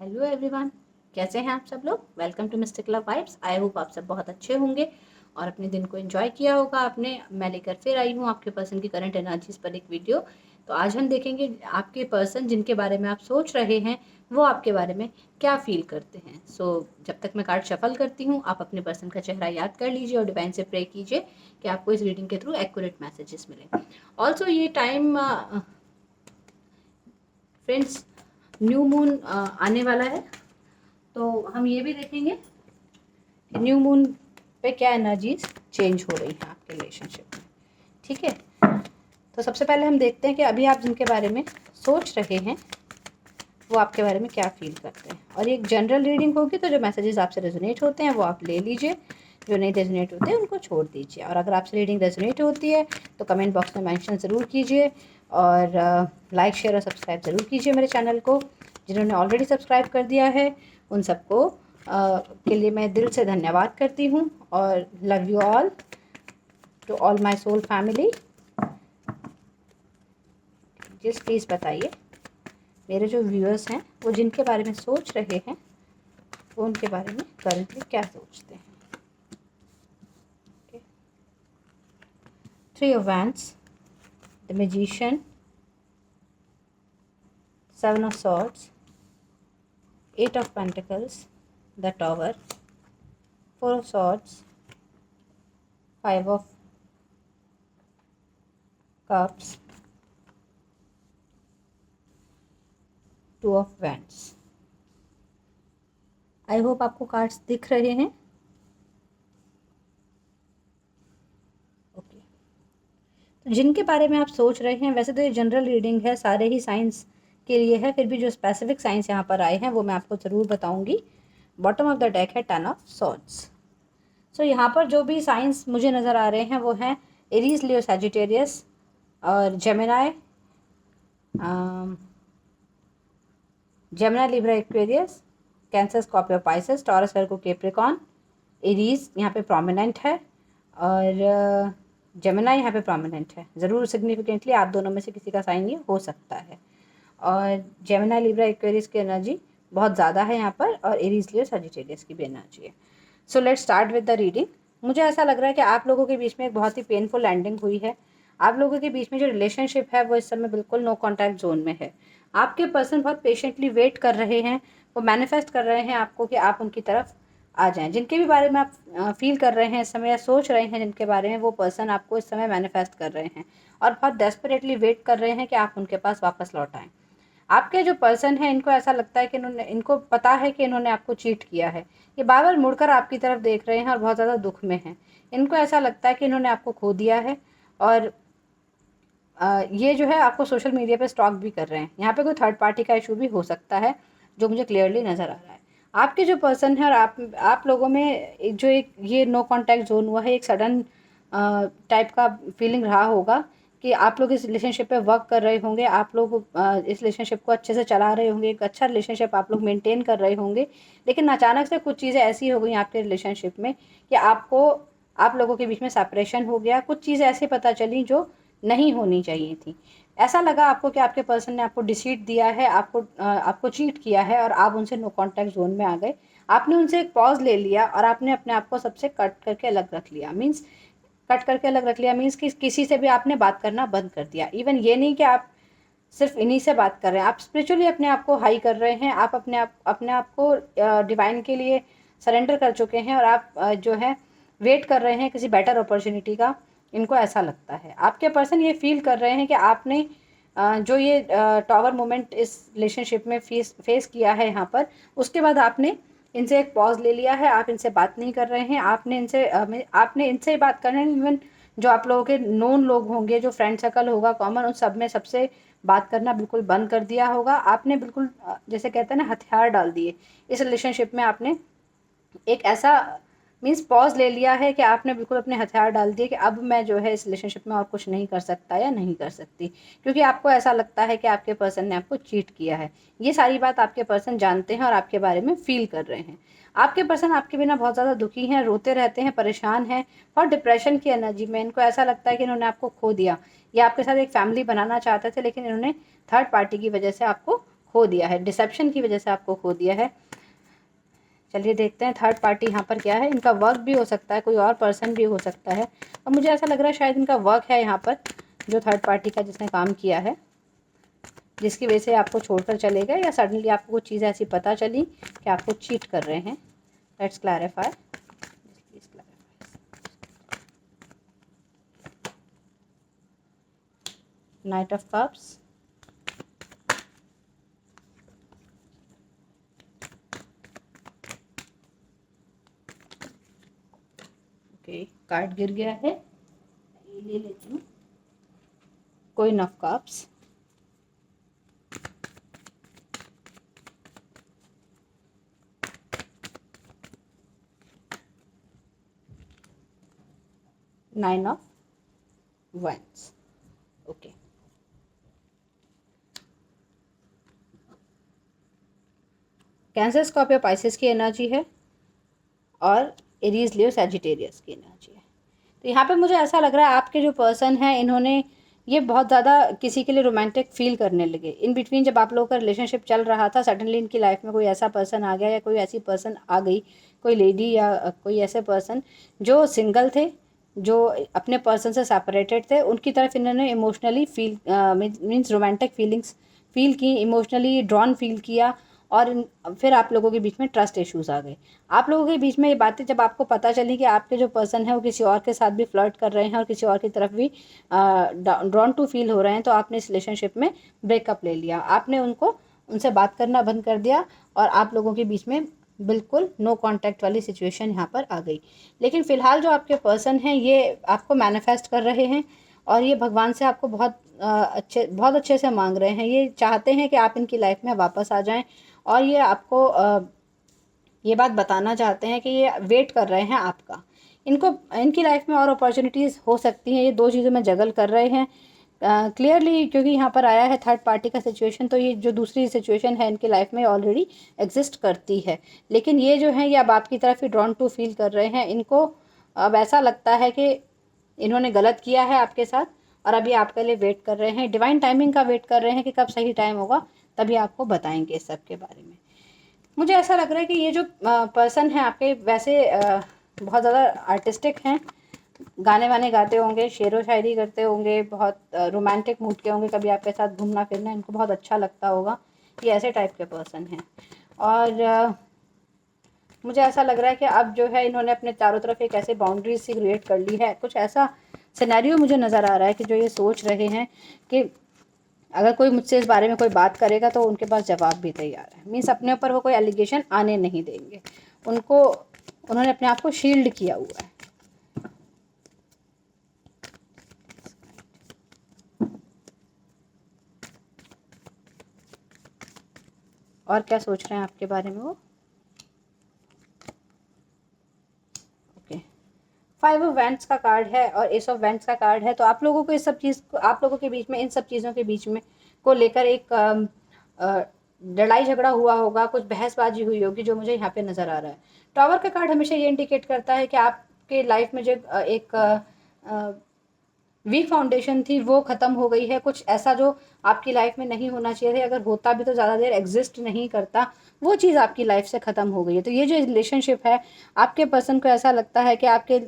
Hello everyone, कैसे हैं आप सब लोग। Welcome to mystic love vibes. I hope आप सब बहुत अच्छे होंगे और अपने दिन को एंजॉय किया होगा आपने। मैं लेकर फिर आई हूँ आपके पर्सन की करंट एनर्जीज पर एक वीडियो। तो आज हम देखेंगे आपके पर्सन जिनके बारे में आप सोच रहे हैं वो आपके बारे में क्या फील करते हैं। जब तक मैं कार्ड शफल करती हूँ आप अपने पर्सन का चेहरा याद कर लीजिए और डिवाइन से प्रे कीजिए कि आपको इस रीडिंग के थ्रू एक्यूरेट मैसेजेस मिले। ऑल्सो ये टाइम फ्रेंड्स न्यू मून आने वाला है, तो हम ये भी देखेंगे कि न्यू मून पे क्या एनर्जीज चेंज हो रही हैं आपके रिलेशनशिप में। ठीक है, तो सबसे पहले हम देखते हैं कि अभी आप जिनके बारे में सोच रहे हैं वो आपके बारे में क्या फील करते हैं। और एक जनरल रीडिंग होगी, तो जो मैसेजेस आपसे रेजोनेट होते हैं वो आप ले लीजिए, जो नहीं रेजोनेट होते हैं उनको छोड़ दीजिए। और अगर आपसे रीडिंग रेजोनेट होती है तो कमेंट बॉक्स में मेंशन ज़रूर कीजिए और लाइक शेयर और सब्सक्राइब ज़रूर कीजिए मेरे चैनल को। जिन्होंने ऑलरेडी सब्सक्राइब कर दिया है उन सबको के लिए मैं दिल से धन्यवाद करती हूँ और love you all to all my soul family. Just please बताइए मेरे जो व्यूअर्स हैं वो जिनके बारे में सोच रहे हैं वो उनके बारे में करंटली क्या सोचते हैं। Three of wands, the magician, seven of swords, eight of pentacles, the tower, four of swords, five of cups, two of wands. I hope आपको कार्ड्स दिख रहे हैं। ओके, तो जिनके बारे में आप सोच रहे हैं, वैसे तो ये जनरल रीडिंग है, सारे ही साइंस के लिए है, फिर भी जो स्पेसिफिक साइंस यहाँ पर आए हैं वो मैं आपको ज़रूर बताऊंगी। बॉटम ऑफ द डेक है टेन ऑफ सॉर्ड्स। सो यहाँ पर जो भी साइंस मुझे नज़र आ रहे हैं वो हैं एरीज, लियो, सैजिटेरियस और Gemini, Gemini, Libra, Aquarius, Cancer, Scorpio, Pisces, Taurus, Virgo, Capricorn. Aries यहाँ पे प्रोमिनेंट है और जेमिना यहाँ पे प्रोमिनेंट है। ज़रूर सिग्निफिकेंटली आप दोनों में से किसी का साइन ये हो सकता है। और जेमिना, लिब्रा, एक्वेरियस की एनर्जी बहुत ज़्यादा है यहाँ पर और एरीज, लियो, सैजिटेरियस की भी एनर्जी है। So let's start with the reading. मुझे ऐसा लग रहा है कि आप लोगों के बीच में एक बहुत ही पेनफुल एंडिंग हुई है। आप लोगों के बीच में जो रिलेशनशिप है वो इस समय बिल्कुल नो कॉन्टैक्ट जोन में है। आपके पर्सन बहुत पेशेंटली वेट कर रहे हैं, वो मैनिफेस्ट कर रहे हैं आपको कि आप उनकी तरफ आ जाएं। जिनके भी बारे में आप फील कर रहे हैं इस समय या सोच रहे हैं जिनके बारे में, वो पर्सन आपको इस समय मैनिफेस्ट कर रहे हैं और बहुत डेस्परेटली वेट कर रहे हैं कि आप उनके पास वापस लौट आएँ। आपके जो पर्सन है इनको ऐसा लगता है कि इनको पता है कि इन्होंने आपको चीट किया है। ये बार बार मुड़कर आपकी तरफ देख रहे हैं और बहुत ज़्यादा दुख में हैं। इनको ऐसा लगता है कि इन्होंने आपको खो दिया है और ये जो है आपको सोशल मीडिया पे स्टॉक भी कर रहे हैं। यहाँ पे कोई थर्ड पार्टी का इशू भी हो सकता है जो मुझे क्लियरली नज़र आ रहा है। आपके जो पर्सन है और आप लोगों में जो एक ये नो कॉन्टैक्ट जोन हुआ है, एक सडन टाइप का फीलिंग रहा होगा कि आप लोग इस रिलेशनशिप पे वर्क कर रहे होंगे, आप लोग इस रिलेशनशिप को अच्छे से चला रहे होंगे, एक अच्छा रिलेशनशिप आप लोग मेंटेन कर रहे होंगे। लेकिन अचानक से कुछ चीज़ें ऐसी हो गई आपके रिलेशनशिप में कि आप लोगों के बीच में सेपरेशन हो गया। कुछ चीज़ें ऐसी पता चली जो नहीं होनी चाहिए थी। ऐसा लगा आपको कि आपके पर्सन ने आपको डिसीट दिया है, आपको चीट किया है और आप उनसे नो कॉन्टैक्ट जोन में आ गए। आपने उनसे एक पॉज ले लिया और आपने अपने आप को सबसे कट करके अलग रख लिया। मीन्स कि किसी से भी आपने बात करना बंद कर दिया। इवन ये नहीं कि आप सिर्फ इन्हीं से बात कर रहे हैं, आप स्पिरिचुअली अपने आप को हाई कर रहे हैं। आप अपने आप को डिवाइन के लिए सरेंडर कर चुके हैं और आप जो है वेट कर रहे हैं किसी बेटर अपॉर्चुनिटी का। इनको ऐसा लगता है। आपके पर्सन ये फील कर रहे हैं कि आपने जो ये टॉवर मोमेंट इस रिलेशनशिप में फेस किया है यहाँ पर, उसके बाद आपने इनसे एक पॉज ले लिया है। आप इनसे बात नहीं कर रहे हैं। आपने इनसे बात करना है। इवन जो आप लोगों के नोन लोग होंगे, जो फ्रेंड सर्कल होगा कॉमन, उन सब में सबसे बात करना बिल्कुल बंद कर दिया होगा आपने। बिल्कुल जैसे कहते हैं ना, हथियार डाल दिए इस रिलेशनशिप में। आपने एक ऐसा मीन्स पॉज ले लिया है कि आपने बिल्कुल अपने हथियार डाल दिए कि अब मैं जो है इस रिलेशनशिप में और कुछ नहीं कर सकता या नहीं कर सकती, क्योंकि आपको ऐसा लगता है कि आपके पर्सन ने आपको चीट किया है। ये सारी बात आपके पर्सन जानते हैं और आपके बारे में फील कर रहे हैं। आपके पर्सन आपके बिना बहुत ज़्यादा दुखी हैं, रोते रहते हैं, परेशान हैं और डिप्रेशन की एनर्जी में। इनको ऐसा लगता है कि इन्होंने आपको खो दिया। ये आपके साथ एक फैमिली बनाना चाहते थे लेकिन इन्होंने थर्ड पार्टी की वजह से आपको खो दिया है, डिसेप्शन की वजह से आपको खो दिया है। चलिए देखते हैं थर्ड पार्टी यहाँ पर क्या है। इनका वर्क भी हो सकता है, कोई और पर्सन भी हो सकता है, और मुझे ऐसा लग रहा है शायद इनका वर्क है यहाँ पर, जो थर्ड पार्टी का जिसने काम किया है, जिसकी वजह से आपको छोड़कर चले गए, या सडनली आपको कुछ चीज़ ऐसी पता चली कि आपको चीट कर रहे हैं। Let's clarify. Night of cups, okay, card गिर गया है, ये ले लेती हूँ। Queen of cups, nine of wands, okay. Cancer, Scorpio, Pisces की एनर्जी है, और एरीज, लियो, सैजिटेरियस की एनर्जी है। तो यहाँ पे मुझे ऐसा लग रहा है आपके जो पर्सन हैं इन्होंने ये बहुत ज़्यादा किसी के लिए रोमांटिक फील करने लगे। इन बिटवीन जब आप लोगों का रिलेशनशिप चल रहा था, सडनली इनकी लाइफ में कोई ऐसा पर्सन आ गया, या कोई ऐसी पर्सन आ गई, कोई लेडी या कोई ऐसे पर्सन जो सिंगल थे, जो अपने पर्सन से सेपरेटेड थे, उनकी तरफ इन्होंने emotionally feel means romantic feelings feel की, इमोशनली ड्रॉन फील किया, और फिर आप लोगों के बीच में ट्रस्ट इश्यूज आ गए। आप लोगों के बीच में ये बातें जब आपको पता चली कि आपके जो पर्सन है वो किसी और के साथ भी फ्लर्ट कर रहे हैं और किसी और की तरफ भी ड्रॉन टू फील हो रहे हैं, तो आपने इस रिलेशनशिप में ब्रेकअप ले लिया। आपने उनसे बात करना बंद कर दिया, और आप लोगों के बीच में बिल्कुल नो कांटेक्ट वाली सिचुएशन यहाँ पर आ गई। लेकिन फ़िलहाल जो आपके पर्सन हैं ये आपको मैनिफेस्ट कर रहे हैं, और ये भगवान से आपको बहुत अच्छे से मांग रहे हैं। ये चाहते हैं कि आप इनकी लाइफ में वापस आ जाएं, और ये आपको ये बात बताना चाहते हैं कि ये वेट कर रहे हैं आपका। इनकी लाइफ में और अपॉर्चुनिटीज़ हो सकती हैं, ये दो चीज़ों में जगल कर रहे हैं क्लियरली, क्योंकि यहाँ पर आया है थर्ड पार्टी का सिचुएशन, तो ये जो दूसरी सिचुएशन है इनकी लाइफ में ऑलरेडी एग्जिस्ट करती है। लेकिन ये जो है ये अब आपकी तरफ ही ड्रॉन टू फील कर रहे हैं। इनको अब ऐसा लगता है कि इन्होंने गलत किया है आपके साथ, और अभी आपके लिए वेट कर रहे हैं, डिवाइन टाइमिंग का वेट कर रहे हैं कि कब सही टाइम होगा, तभी आपको बताएंगे इस सब के बारे में। मुझे ऐसा लग रहा है कि ये जो पर्सन है आपके, वैसे बहुत ज़्यादा आर्टिस्टिक हैं, गाने वाने गाते होंगे, शेरो शायरी करते होंगे, बहुत रोमांटिक मूड के होंगे, कभी आपके साथ घूमना फिरना इनको बहुत अच्छा लगता होगा। ये ऐसे टाइप के पर्सन हैं। और मुझे ऐसा लग रहा है कि अब जो है इन्होंने अपने चारों तरफ एक ऐसे बाउंड्रीज सी क्रिएट कर ली है। कुछ ऐसा सिनेरियो मुझे नज़र आ रहा है कि जो ये सोच रहे हैं कि अगर कोई मुझसे इस बारे में कोई बात करेगा तो उनके पास जवाब भी तैयार है। मीन्स अपने ऊपर वो कोई एलिगेशन आने नहीं देंगे। उन्होंने अपने आप को शील्ड किया हुआ है। और क्या सोच रहे हैं आपके बारे में वो? ओके, 5 ऑफ वैंड्स का कार्ड है और एस ऑफ वैंड्स का कार्ड है। तो आप लोगों को आप लोगों के बीच में इन सब चीज़ों के बीच में को लेकर एक लड़ाई झगड़ा हुआ होगा, कुछ बहसबाजी हुई होगी, जो मुझे यहाँ पे नज़र आ रहा है। टावर का कार्ड हमेशा ये इंडिकेट करता है कि आपके लाइफ में जो एक वीक फाउंडेशन थी वो ख़त्म हो गई है। कुछ ऐसा जो आपकी लाइफ में नहीं होना चाहिए था, अगर होता भी तो ज़्यादा देर एग्जिस्ट नहीं करता, वो चीज़ आपकी लाइफ से ख़त्म हो गई है। तो ये जो रिलेशनशिप है, आपके पर्सन को ऐसा लगता है कि आपके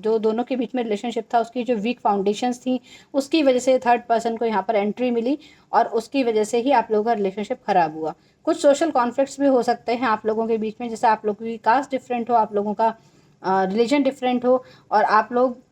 जो दोनों के बीच में रिलेशनशिप था उसकी जो वीक फाउंडेशंस थी, उसकी वजह से थर्ड पर्सन को यहाँ पर एंट्री मिली, और उसकी वजह से ही आप लोगों का रिलेशनशिप ख़राब हुआ। कुछ सोशल कॉन्फ्लिक्ट्स भी हो सकते हैं आप लोगों के बीच में, जैसे आप लोगों की कास्ट डिफरेंट हो, आप लोगों का रिलीजन डिफरेंट हो, और आप लोग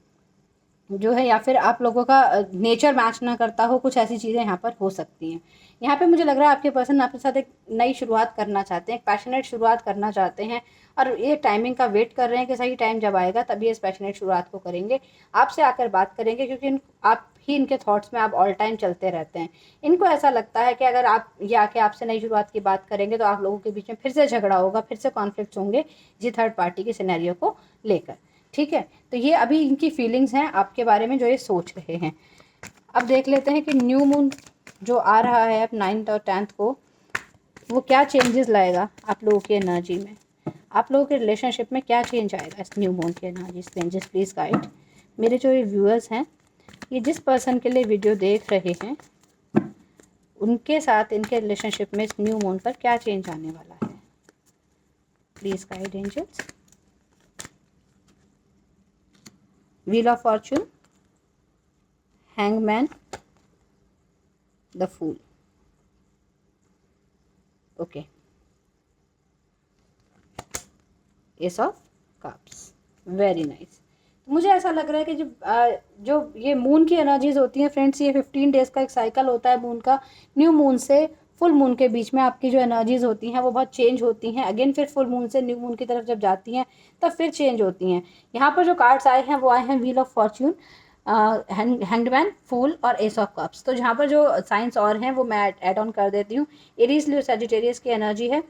जो है या फिर आप लोगों का नेचर मैच ना करता हो, कुछ ऐसी चीज़ें यहाँ पर हो सकती हैं। यहाँ पे मुझे लग रहा है आपके पर्सन आपके साथ एक नई शुरुआत करना चाहते हैं, एक पैशनेट शुरुआत करना चाहते हैं, और ये टाइमिंग का वेट कर रहे हैं कि सही टाइम जब आएगा तभी इस पैशनेट शुरुआत को करेंगे, आपसे आकर बात करेंगे, क्योंकि आप ही इनके थॉट्स में आप ऑल टाइम चलते रहते हैं। इनको ऐसा लगता है कि अगर आप ये आके आपसे नई शुरुआत की बात करेंगे तो आप लोगों के बीच में फिर से झगड़ा होगा, फिर से कॉन्फ्लिक्ट्स होंगे जी थर्ड पार्टी के सिनेरियो को लेकर। ठीक है, तो ये अभी इनकी फीलिंग्स हैं आपके बारे में जो ये सोच रहे हैं। अब देख लेते हैं कि न्यू मून जो आ रहा है अब 9th और 10th को, वो क्या चेंजेस लाएगा आप लोगों की एनर्जी में, आप लोगों के रिलेशनशिप में क्या चेंज आएगा इस न्यू मून की एनर्जी चेंजेस। प्लीज़ गाइड मेरे जो ये व्यूअर्स हैं, ये जिस पर्सन के लिए वीडियो देख रहे हैं उनके साथ इनके रिलेशनशिप में इस न्यू मून पर क्या चेंज आने वाला है। Please guide angels. Wheel of fortune, hangman, the fool. Okay, ace of cups, very nice. मुझे ऐसा लग रहा है कि जो ये मून की एनर्जीज होती हैं फ्रेंड्स, ये 15 डेज का एक साइकिल होता है मून का। न्यू मून से फुल मून के बीच में आपकी जो एनर्जीज होती हैं वो बहुत चेंज होती हैं। अगेन फिर फुल मून से न्यू मून की तरफ जब जाती हैं तब फिर चेंज होती हैं। यहाँ पर जो कार्ड्स आए हैं वो आए हैं व्हील ऑफ फॉर्च्यून, हैंगमैन, फूल और एस ऑफ कप्स। तो जहाँ पर जो साइंस और हैं वो मैं ऐड ऑन कर देती हूँ। एरीज, लियो, सजिटेरियस की एनर्जी है,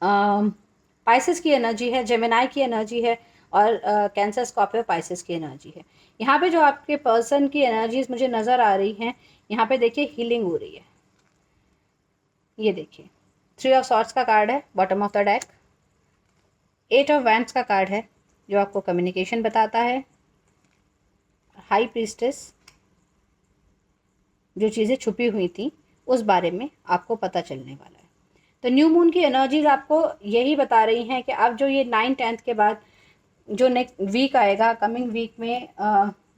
पाइसेस की एनर्जी है, जेमिनाई की एनर्जी है और कैंसर, स्कॉर्पियो, पाइसेस की एनर्जी है। यहाँ पे जो आपके पर्सन की एनर्जीज मुझे नज़र आ रही हैं, यहाँ पे देखिए हीलिंग हो रही है। ये देखिए 3 ऑफ सॉर्ड्स का कार्ड है bottom of the deck. 8 of wands का कार्ड है जो आपको कम्युनिकेशन बताता है। हाई प्रीस्टेस, जो चीज़ें छुपी हुई थी उस बारे में आपको पता चलने वाला है। तो न्यू मून की एनर्जीज आपको यही बता रही हैं कि अब जो ये 9-10 के बाद जो नेक्स्ट वीक आएगा, कमिंग वीक में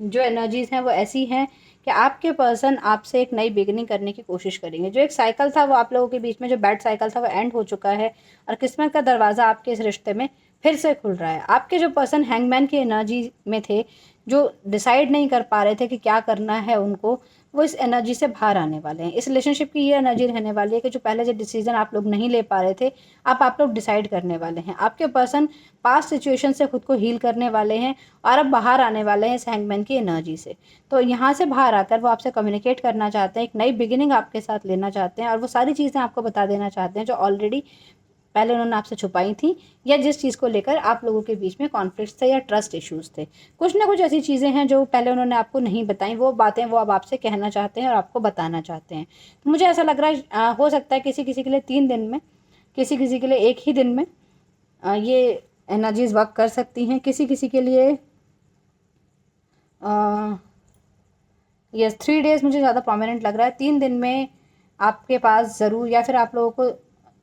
जो एनर्जीज हैं वो ऐसी हैं कि आपके पर्सन आपसे एक नई बिगिनिंग करने की कोशिश करेंगे। जो एक साइकिल था वो आप लोगों के बीच में, जो बैड साइकिल था वो एंड हो चुका है और किस्मत का दरवाज़ा आपके इस रिश्ते में फिर से खुल रहा है। आपके जो पर्सन हैंगमैन की एनर्जी में थे, जो डिसाइड नहीं कर पा रहे थे कि क्या करना है उनको, वो इस एनर्जी से बाहर आने वाले हैं। इस रिलेशनशिप की ये एनर्जी रहने वाली है कि जो पहले जो डिसीजन आप लोग नहीं ले पा रहे थे, अब आप लोग डिसाइड करने वाले हैं। आपके पर्सन पास्ट सिचुएशन से खुद को हील करने वाले हैं और अब बाहर आने वाले हैं इस हैंगमैन की एनर्जी से। तो यहाँ से बाहर आकर वो आपसे कम्युनिकेट करना चाहते हैं, एक नई बिगिनिंग आपके साथ लेना चाहते हैं और वो सारी चीज़ें आपको बता देना चाहते हैं जो ऑलरेडी पहले उन्होंने आपसे छुपाई थी, या जिस चीज़ को लेकर आप लोगों के बीच में कॉन्फ्लिक्ट थे या ट्रस्ट इश्यूज़ थे। कुछ ना कुछ ऐसी चीज़ें हैं जो पहले उन्होंने आपको नहीं बताई, वो बातें वो अब आपसे कहना चाहते हैं और आपको बताना चाहते हैं। तो मुझे ऐसा लग रहा है हो सकता है किसी किसी के लिए 3 दिन में, किसी किसी के लिए 1 ही दिन में ये एनर्जीज वर्क कर सकती हैं। किसी किसी के लिए यस 3 डेज़ मुझे ज़्यादा प्रोमिनेंट लग रहा है। 3 दिन में आपके पास ज़रूर, या फिर आप लोगों को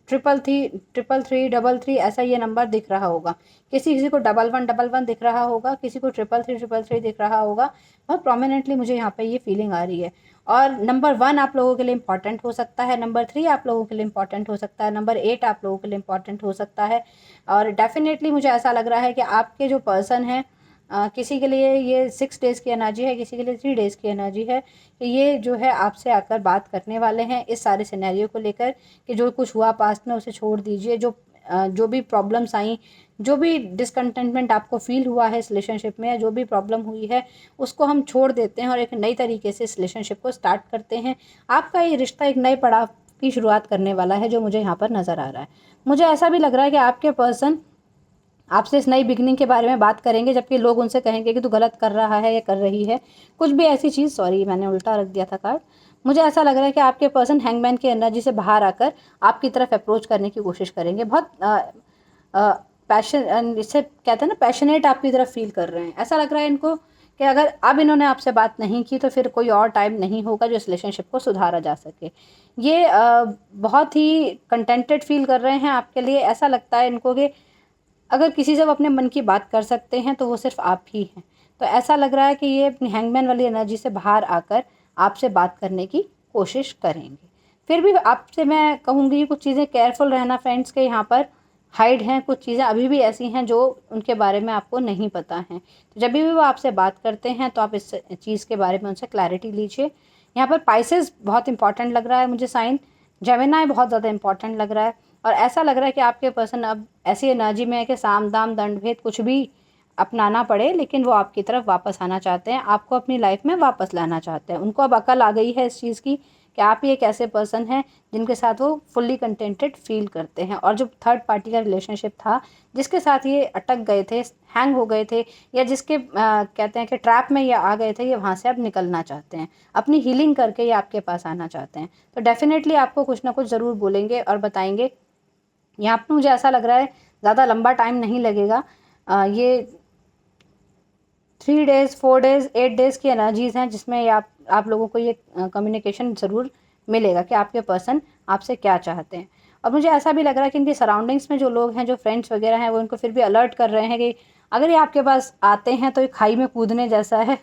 333, 333 ऐसा ये नंबर दिख रहा होगा। किसी किसी को 1111 दिख रहा होगा, किसी को 333 दिख रहा होगा। बहुत प्रोमिनेंटली मुझे यहाँ पे ये फीलिंग आ रही है। और नंबर 1 आप लोगों के लिए इंपॉर्टेंट हो सकता है, नंबर 3 आप लोगों के लिए इंपॉर्टेंट हो सकता है, नंबर 8 आप लोगों के लिए इंपॉर्टेंट हो सकता है। और डेफिनेटली मुझे ऐसा लग रहा है कि आपके जो पर्सन हैं, किसी के लिए ये 6 डेज़ की एनर्जी है, किसी के लिए 3 डेज़ की एनर्जी है कि ये जो है आपसे आकर बात करने वाले हैं इस सारे सिनेरियो को लेकर कि जो कुछ हुआ पास्ट में उसे छोड़ दीजिए। जो भी प्रॉब्लम्स आई, जो भी डिसकंटेंटमेंट आपको फील हुआ है इस रिलेशनशिप में, या जो भी प्रॉब्लम हुई है उसको हम छोड़ देते हैं और एक नई तरीके से इस रिलेशनशिप को स्टार्ट करते हैं। आपका ये रिश्ता एक नए पड़ाव की शुरुआत करने वाला है जो मुझे यहाँ पर नज़र आ रहा है। मुझे ऐसा भी लग रहा है कि आपके पर्सन आपसे इस नई बिगनिंग के बारे में बात करेंगे, जबकि लोग उनसे कहेंगे कि तू गलत कर रहा है या कर रही है, कुछ भी ऐसी चीज़। सॉरी, मैंने उल्टा रख दिया था कार्ड। मुझे ऐसा लग रहा है कि आपके पर्सन हैंगमैन की एनर्जी से बाहर आकर आपकी तरफ अप्रोच करने की कोशिश करेंगे। बहुत पैशन, इससे कहते हैं ना, पैशनेट आपकी तरफ फील कर रहे हैं। ऐसा लग रहा है इनको कि अगर अब इन्होंने आपसे बात नहीं की तो फिर कोई और टाइम नहीं होगा जो इस रिलेशनशिप को सुधारा जा सके। ये बहुत ही कंटेंटेड फील कर रहे हैं आपके लिए। ऐसा लगता है इनको कि अगर किसी से वो अपने मन की बात कर सकते हैं तो वो सिर्फ आप ही हैं। तो ऐसा लग रहा है कि ये अपनी हैंगमैन वाली एनर्जी से बाहर आकर आपसे बात करने की कोशिश करेंगे। फिर भी आपसे मैं कहूँगी कुछ चीज़ें केयरफुल रहना फ्रेंड्स, के यहाँ पर हाइड हैं, कुछ चीज़ें अभी भी ऐसी हैं जो उनके बारे में आपको नहीं पता हैं। तो जब भी वो आपसे बात करते हैं तो आप इस चीज़ के बारे में उनसे क्लैरिटी लीजिए। यहाँ पर पाइसेस बहुत इंपॉर्टेंट लग रहा है मुझे साइन, जेमिनी बहुत ज़्यादा इंपॉर्टेंट लग रहा है। और ऐसा लग रहा है कि आपके पर्सन अब ऐसी एनर्जी में है कि साम दाम दंड भेद कुछ भी अपनाना पड़े, लेकिन वो आपकी तरफ वापस आना चाहते हैं, आपको अपनी लाइफ में वापस लाना चाहते हैं। उनको अब अकल आ गई है इस चीज़ की कि आप ही एक ऐसे पर्सन हैं जिनके साथ वो फुल्ली कंटेंटेड फील करते हैं। और जो थर्ड पार्टी का रिलेशनशिप था, जिसके साथ ये अटक गए थे, हैंग हो गए थे, या जिसके कहते हैं कि ट्रैप में ये आ गए थे, ये वहाँ से अब निकलना चाहते हैं। अपनी हीलिंग करके ये आपके पास आना चाहते हैं। तो डेफिनेटली आपको कुछ ना कुछ ज़रूर बोलेंगे और बताएंगे। यहाँ पर मुझे ऐसा लग रहा है ज़्यादा लंबा टाइम नहीं लगेगा। ये 3 डेज़, 4 डेज़, 8 डेज़ की एनर्जीज़ हैं जिसमें आप लोगों को ये कम्युनिकेशन ज़रूर मिलेगा कि आपके पर्सन आपसे क्या चाहते हैं। और मुझे ऐसा भी लग रहा है कि इनकी सराउंडिंग्स में जो लोग हैं, जो फ्रेंड्स वगैरह हैं, वो इनको फिर भी अलर्ट कर रहे हैं कि अगर ये आपके पास आते हैं तो ये खाई में कूदने जैसा है,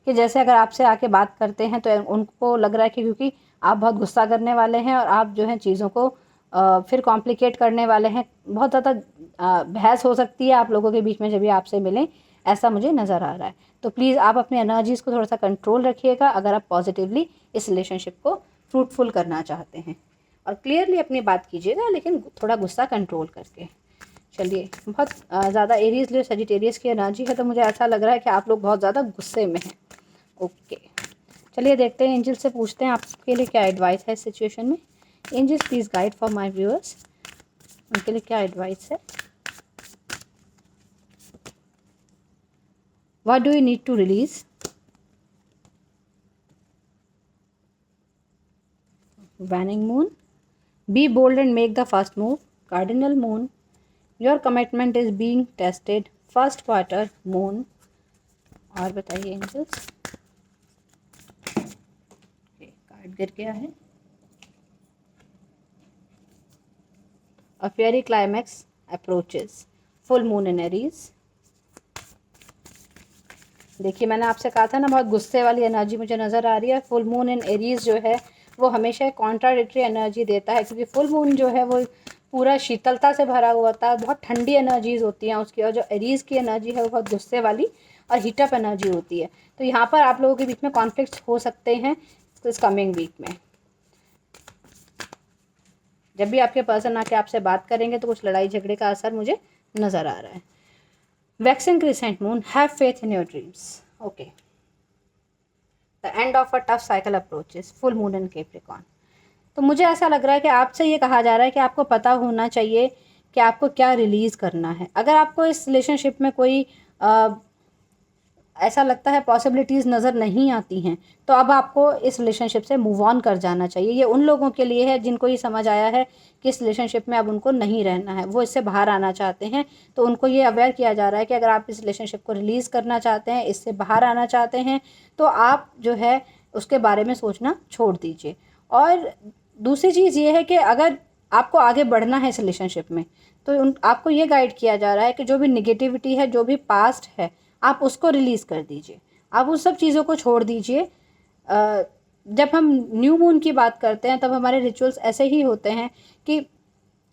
कि जैसे अगर आपसे आके बात करते हैं तो उनको लग रहा है कि क्योंकि आप बहुत गुस्सा करने वाले हैं और आप जो है चीज़ों को फिर कॉम्प्लिकेट करने वाले हैं, बहुत ज़्यादा बहस हो सकती है आप लोगों के बीच में जब भी आपसे मिलें, ऐसा मुझे नज़र आ रहा है। तो प्लीज़ आप अपनी एनर्जीज़ को थोड़ा सा कंट्रोल रखिएगा अगर आप पॉजिटिवली इस रिलेशनशिप को फ्रूटफुल करना चाहते हैं, और क्लियरली अपनी बात कीजिएगा, लेकिन थोड़ा गुस्सा कंट्रोल करके। चलिए, बहुत ज़्यादा एरीज लिए सजिटेरियस की एनर्जी है, तो मुझे ऐसा लग रहा है कि आप लोग बहुत ज़्यादा गुस्से में हैं। ओके, चलिए देखते हैं, एंजल से पूछते हैं आपके लिए क्या एडवाइस है इस सिचुएशन में। Angels please guide for my viewers, उनके लिए क्या एडवाइस है। What do you need to release. Waning moon, be bold and make the first move. Cardinal moon, your commitment is being tested. First quarter moon. और बताइए angels, card गिर गया है। A fairy climax approaches. Full moon in Aries. देखिए, मैंने आपसे कहा था ना, बहुत गुस्से वाली एनर्जी मुझे नज़र आ रही है। फुल मून इन एरीज जो है वो हमेशा कॉन्ट्राडिक्टरी एनर्जी देता है, क्योंकि फुल मून जो है वो पूरा शीतलता से भरा हुआ होता है, बहुत ठंडी एनर्जीज होती हैं उसकी, और जो एरीज की एनर्जी है वो बहुत गुस्से वाली और हीटअप एनर्जी होती है। तो यहाँ पर आप लोगों के बीच में कॉन्फ्लिक्ट हो सकते हैं इस कमिंग वीक में। जब भी आपके पर्सन आके आपसे बात करेंगे तो कुछ लड़ाई झगड़े का असर मुझे नज़र आ रहा है। Waxing crescent moon, have faith in your dreams. Okay, the end of a tough cycle approaches. Full moon in Capricorn. तो मुझे ऐसा लग रहा है कि आपसे ये कहा जा रहा है कि आपको पता होना चाहिए कि आपको क्या रिलीज़ करना है। अगर आपको इस रिलेशनशिप में कोई ऐसा लगता है पॉसिबिलिटीज़ नज़र नहीं आती हैं, तो अब आपको इस रिलेशनशिप से मूव ऑन कर जाना चाहिए। ये उन लोगों के लिए है जिनको ये समझ आया है कि इस रिलेशनशिप में अब उनको नहीं रहना है, वो इससे बाहर आना चाहते हैं। तो उनको ये अवेयर किया जा रहा है कि अगर आप इस रिलेशनशिप को रिलीज़ करना चाहते हैं, इससे बाहर आना चाहते हैं, तो आप जो है उसके बारे में सोचना छोड़ दीजिए। और दूसरी चीज़ ये है कि अगर आपको आगे बढ़ना है इस रिलेशनशिप में, तो आपको ये गाइड किया जा रहा है कि जो भी निगेटिविटी है, जो भी पास्ट है, आप उसको रिलीज़ कर दीजिए। आप उस सब चीज़ों को छोड़ दीजिए। जब हम न्यू मून की बात करते हैं तब हमारे रिचुअल्स ऐसे ही होते हैं कि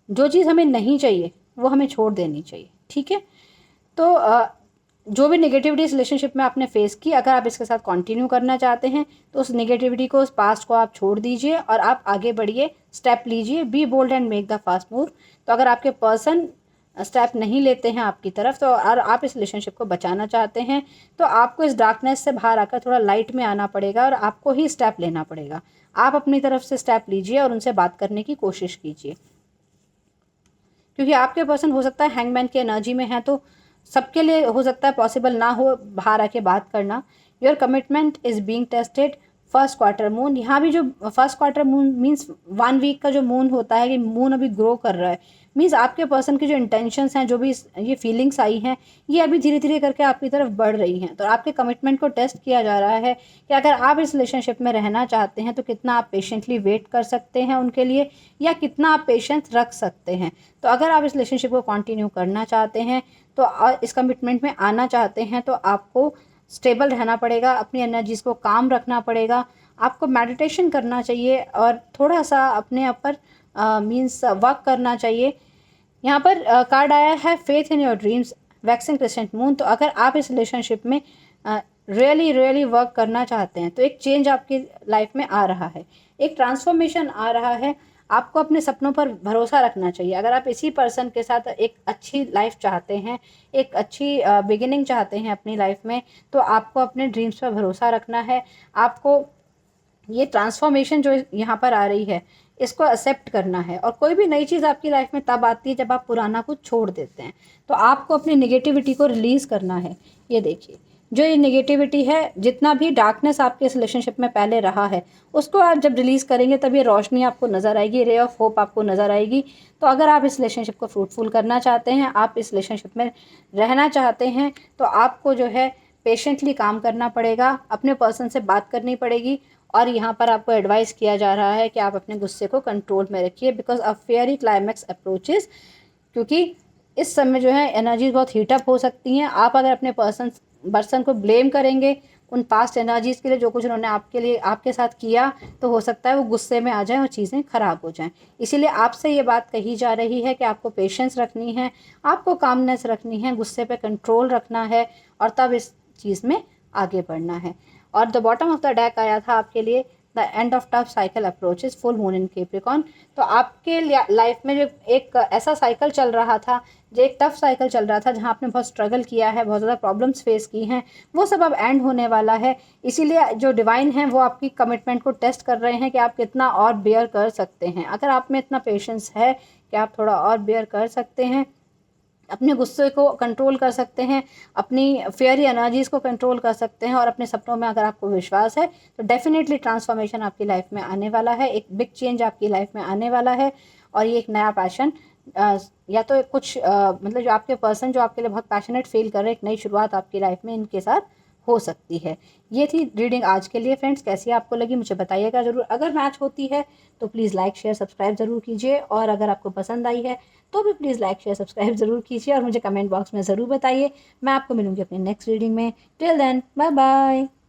जो चीज़ हमें नहीं चाहिए वो हमें छोड़ देनी चाहिए, ठीक है। तो जो भी नेगेटिविटी इस रिलेशनशिप में आपने फेस की, अगर आप इसके साथ कंटिन्यू करना चाहते हैं तो उस नेगेटिविटी को, उस पास्ट को आप छोड़ दीजिए और आप आगे बढ़िए, स्टेप लीजिए। Be bold and make the fast move. तो अगर आपके पर्सन स्टेप नहीं लेते हैं आपकी तरफ, तो और आप इस रिलेशनशिप को बचाना चाहते हैं, तो आपको इस डार्कनेस से बाहर आकर थोड़ा लाइट में आना पड़ेगा और आपको ही स्टेप लेना पड़ेगा। आप अपनी तरफ से स्टेप लीजिए और उनसे बात करने की कोशिश कीजिए, क्योंकि आपके पर्सन हो सकता है हैंगमैन की एनर्जी में है, तो सबके लिए हो सकता है पॉसिबल ना हो बाहर आके बात करना। Your commitment is being tested. First quarter moon, यहाँ भी जो first quarter moon means 1 week का जो मून होता है कि मून अभी ग्रो कर रहा है, मीन्स आपके पर्सन की जो इंटेंशंस हैं, जो भी ये फीलिंग्स आई हैं, ये अभी धीरे धीरे करके आपकी तरफ बढ़ रही हैं। तो आपके कमिटमेंट को टेस्ट किया जा रहा है कि अगर आप इस रिलेशनशिप में रहना चाहते हैं तो कितना आप पेशेंटली वेट कर सकते हैं उनके लिए, या कितना आप पेशेंस रख सकते हैं। तो अगर आप इस रिलेशनशिप को कंटिन्यू करना चाहते हैं, तो इस कमिटमेंट में आना चाहते हैं, तो आपको स्टेबल रहना पड़ेगा, अपनी एनर्जीज़ को काम रखना पड़ेगा, आपको मेडिटेशन करना चाहिए और थोड़ा सा अपने आप पर मीन्स वर्क करना चाहिए। यहाँ पर कार्ड आया है faith in your dreams, waxing crescent moon. तो अगर आप इस रिलेशनशिप में रियली वर्क करना चाहते हैं तो एक चेंज आपकी लाइफ में आ रहा है, एक ट्रांसफॉर्मेशन आ रहा है। आपको अपने सपनों पर भरोसा रखना चाहिए। अगर आप इसी पर्सन के साथ एक अच्छी लाइफ चाहते हैं, एक अच्छी बिगिनिंग चाहते हैं अपनी लाइफ में, तो आपको अपने ड्रीम्स पर भरोसा रखना है। आपको ये ट्रांसफॉर्मेशन जो यहाँ पर आ रही है, इसको एक्सेप्ट करना है। और कोई भी नई चीज़ आपकी लाइफ में तब आती है जब आप पुराना कुछ छोड़ देते हैं। तो आपको अपनी नेगेटिविटी को रिलीज़ करना है। ये देखिए, जो ये नेगेटिविटी है, जितना भी डार्कनेस आपके इस रिलेशनशिप में पहले रहा है, उसको आप जब रिलीज़ करेंगे तब ये रोशनी आपको नज़र आएगी, रे ऑफ होप आपको नज़र आएगी। तो अगर आप इस रिलेशनशिप को फ्रूटफुल करना चाहते हैं, आप इस रिलेशनशिप में रहना चाहते हैं, तो आपको जो है पेशेंटली काम करना पड़ेगा, अपने पर्सन से बात करनी पड़ेगी और यहाँ पर आपको एडवाइस किया जा रहा है कि आप अपने गुस्से को कंट्रोल में रखिए because a fairy climax approaches, क्योंकि इस समय जो है एनर्जीज बहुत हीटअप हो सकती हैं। आप अगर अपने पर्सन को ब्लेम करेंगे उन पास्ट एनर्जीज़ के लिए जो कुछ उन्होंने आपके लिए आपके साथ किया, तो हो सकता है वो गुस्से में आ जाएं और चीज़ें ख़राब हो जाएं। इसीलिए आपसे ये बात कही जा रही है कि आपको पेशेंस रखनी है, आपको कामनेस रखनी है, गुस्से पे कंट्रोल रखना है और तब इस चीज़ में आगे बढ़ना है। और the bottom of the deck आया था आपके लिए the end of tough cycle approaches full moon in Capricorn. तो आपके लाइफ में जो एक ऐसा साइकिल चल रहा था, जो एक टफ साइकिल चल रहा था, जहाँ आपने बहुत स्ट्रगल किया है, बहुत ज़्यादा प्रॉब्लम्स फेस की हैं, वो सब अब एंड होने वाला है। इसीलिए जो डिवाइन है वो आपकी कमिटमेंट को टेस्ट कर रहे हैं कि आप कितना और बेयर कर सकते हैं। अगर आप में इतना पेशेंस है कि आप थोड़ा और बेयर कर सकते हैं, अपने गुस्से को कंट्रोल कर सकते हैं, अपनी फेयरी एनर्जीज़ को कंट्रोल कर सकते हैं और अपने सपनों में अगर आपको विश्वास है तो डेफिनेटली ट्रांसफॉर्मेशन आपकी लाइफ में आने वाला है, एक बिग चेंज आपकी लाइफ में आने वाला है। और ये एक नया पैशन या तो कुछ मतलब जो आपके पर्सन जो आपके लिए बहुत पैशनेट फील कर रहे हैं, एक नई शुरुआत आपकी लाइफ में इनके साथ हो सकती है। ये थी रीडिंग आज के लिए फ्रेंड्स। कैसी आपको लगी मुझे बताइएगा ज़रूर। अगर मैच होती है तो प्लीज़ लाइक शेयर सब्सक्राइब ज़रूर कीजिए, और अगर आपको पसंद आई है तो भी प्लीज़ लाइक शेयर सब्सक्राइब ज़रूर कीजिए और मुझे कमेंट बॉक्स में ज़रूर बताइए। मैं आपको मिलूँगी अपनी नेक्स्ट रीडिंग में। Till then bye bye.